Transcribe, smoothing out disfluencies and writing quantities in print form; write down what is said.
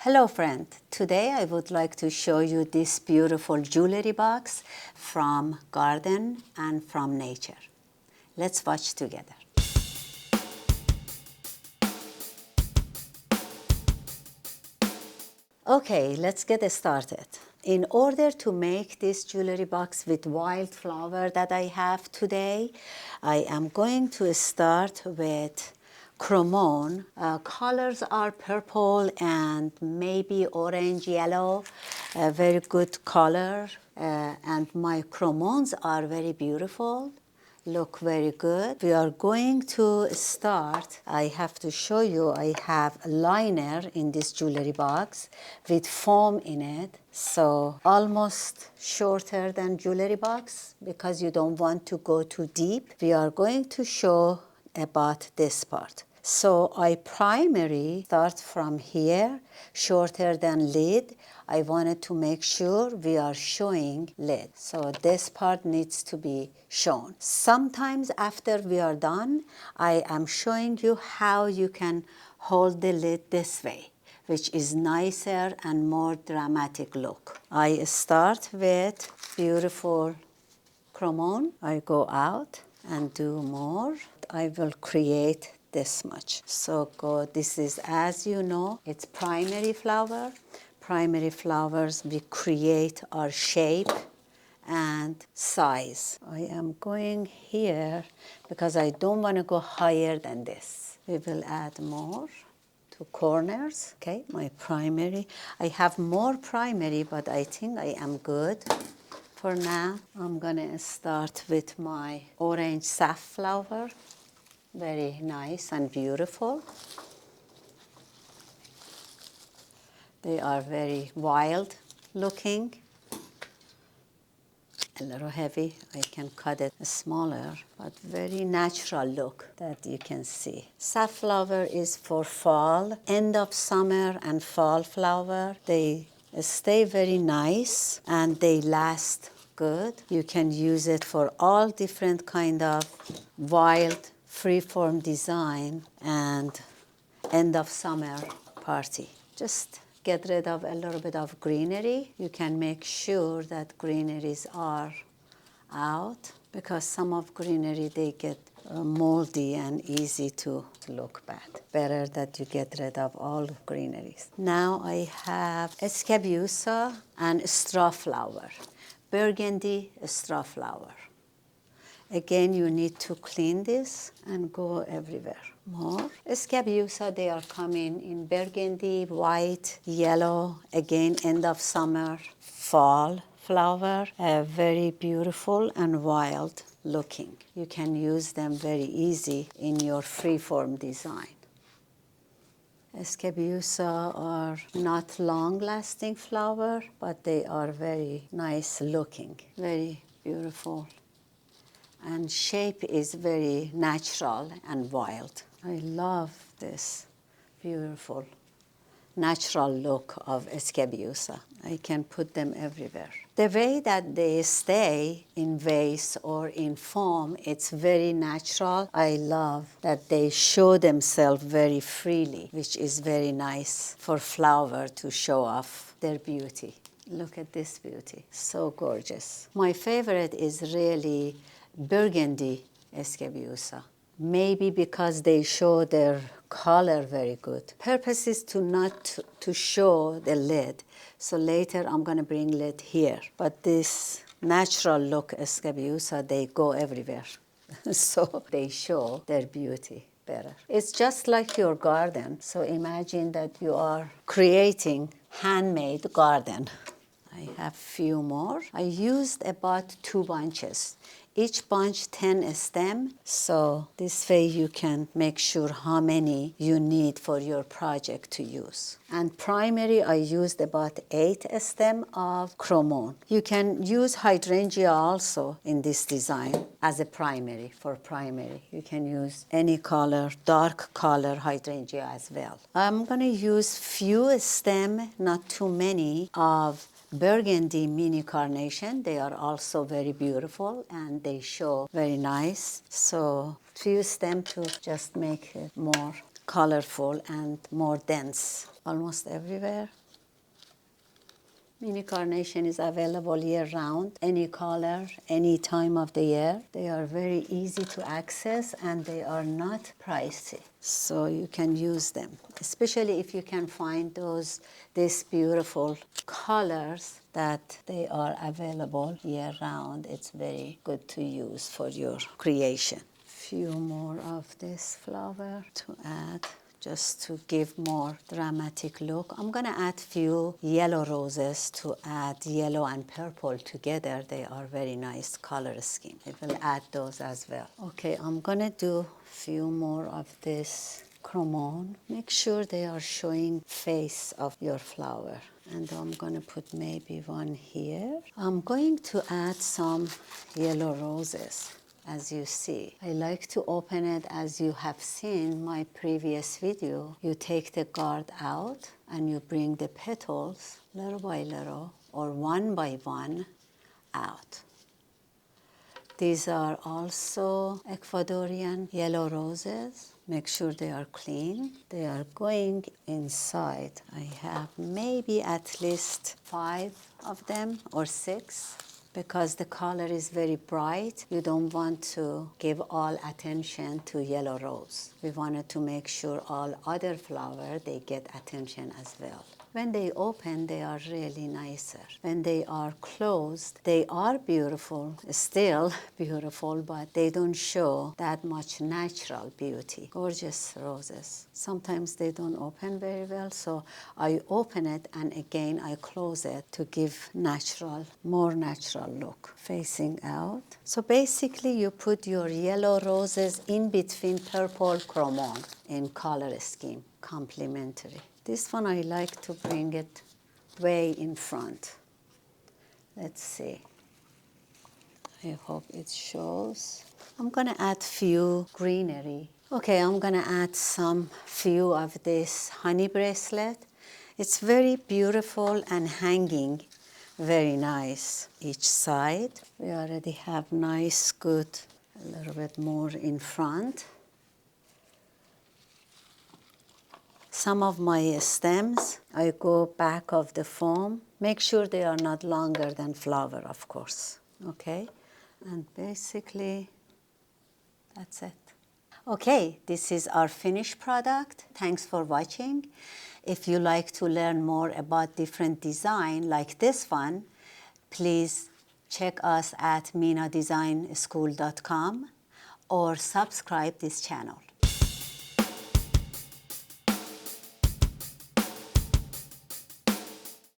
Hello friend, today I would like to show you this beautiful jewelry box from garden and from nature. Let's watch together. Okay, let's get started. In order to make this jewelry box with wildflower that I have today, I am going to start with chromone. Colors are purple and maybe orange yellow, a very good color, and my chromones are very beautiful, look very good. We are going to start. I have to show you, I have a liner in this jewelry box with foam in it, so almost shorter than jewelry box because you don't want to go too deep. We are going to show about this part. So I primary start from here, shorter than lid. I wanted to make sure we are showing lid. So this part needs to be shown. Sometimes after we are done, I am showing you how you can hold the lid this way, which is nicer and more dramatic look. I start with beautiful chromone. I go out and do more. I will create this much. So go, this is, as you know, it's primary flower. Primary flowers, we create our shape and size. I am going here because I don't want to go higher than this. We will add more to corners. Okay, my primary. I have more primary, but I think I am good. For now, I'm gonna start with my orange safflower. Very nice and beautiful. They are very wild looking. A little heavy, I can cut it smaller, but very natural look that you can see. Safflower is for fall, end of summer and fall flower. They stay very nice and they last good. You can use it for all different kind of wild freeform design and end of summer party. Just get rid of a little bit of greenery. You can make sure that greeneries are out because some of greenery they get moldy and easy to look bad. Better that you get rid of all greeneries. Now I have a scabiosa and straw flower, burgundy straw flower. Again, you need to clean this and go everywhere. More. Scabiosa, they are coming in burgundy, white, yellow. Again, end of summer, fall flower. Very beautiful and wild looking. You can use them very easy in your freeform design. Scabiosa are not long-lasting flower, but they are very nice looking, very beautiful. And shape is very natural and wild. I love this beautiful natural look of scabiosa. I can put them everywhere. The way that they stay in vase or in foam, it's very natural. I love that they show themselves very freely, which is very nice for flower to show off their beauty. Look at this beauty, so gorgeous. My favorite is really burgundy scabiosa. Maybe because they show their color very good. Purpose is to not to show the lid. So later I'm gonna bring lid here. But this natural look scabiosa, they go everywhere. So they show their beauty better. It's just like your garden. So imagine that you are creating handmade garden. I have few more. I used about 2 bunches. Each bunch 10 stem, so this way you can make sure how many you need for your project to use. And primary, I used about 8 stem of chromone. You can use hydrangea also in this design as a primary, for primary. You can use any color, dark color hydrangea as well. I'm gonna use few stem, not too many, of burgundy mini carnation. They are also very beautiful and they show very nice. So few stem to just make it more colorful and more dense. almost everywhere. Mini carnation is available year-round, any color, any time of the year. They are very easy to access and they are not pricey. So you can use them, especially if you can find these beautiful colors that they are available year-round. It's very good to use for your creation. Few more of this flower to add, just to give more dramatic look. I'm gonna add few yellow roses to add yellow and purple together. They are very nice color scheme. I will add those as well. Okay, I'm gonna do few more of this cremon. Make sure they are showing face of your flower. And I'm gonna put maybe one here. I'm going to add some yellow roses. As you see, I like to open it as you have seen my previous video. You take the guard out and you bring the petals little by little or one by one out. These are also Ecuadorian yellow roses. Make sure they are clean. They are going inside. I have maybe at least 5 of them or 6. Because the color is very bright, you don't want to give all attention to yellow rose. We wanted to make sure all other flowers, they get attention as well. When they open, they are really nicer. When they are closed, they are beautiful, still beautiful, but they don't show that much natural beauty. Gorgeous roses. Sometimes they don't open very well, so I open it and again I close it to give natural, more natural look. Facing out. So basically you put your yellow roses in between purple cremon in color scheme, complementary. This one I like to bring it way in front. Let's see. I hope it shows. I'm gonna add few greenery. Okay, I'm gonna add some few of this honey bracelet. It's very beautiful and hanging, very nice each side. We already have nice, good, a little bit more in front. Some of my stems, I go back of the foam. Make sure they are not longer than flower, of course, okay? And basically, that's it. Okay, this is our finished product. Thanks for watching. If you like to learn more about different design like this one, please check us at minadesignschool.com or subscribe this channel.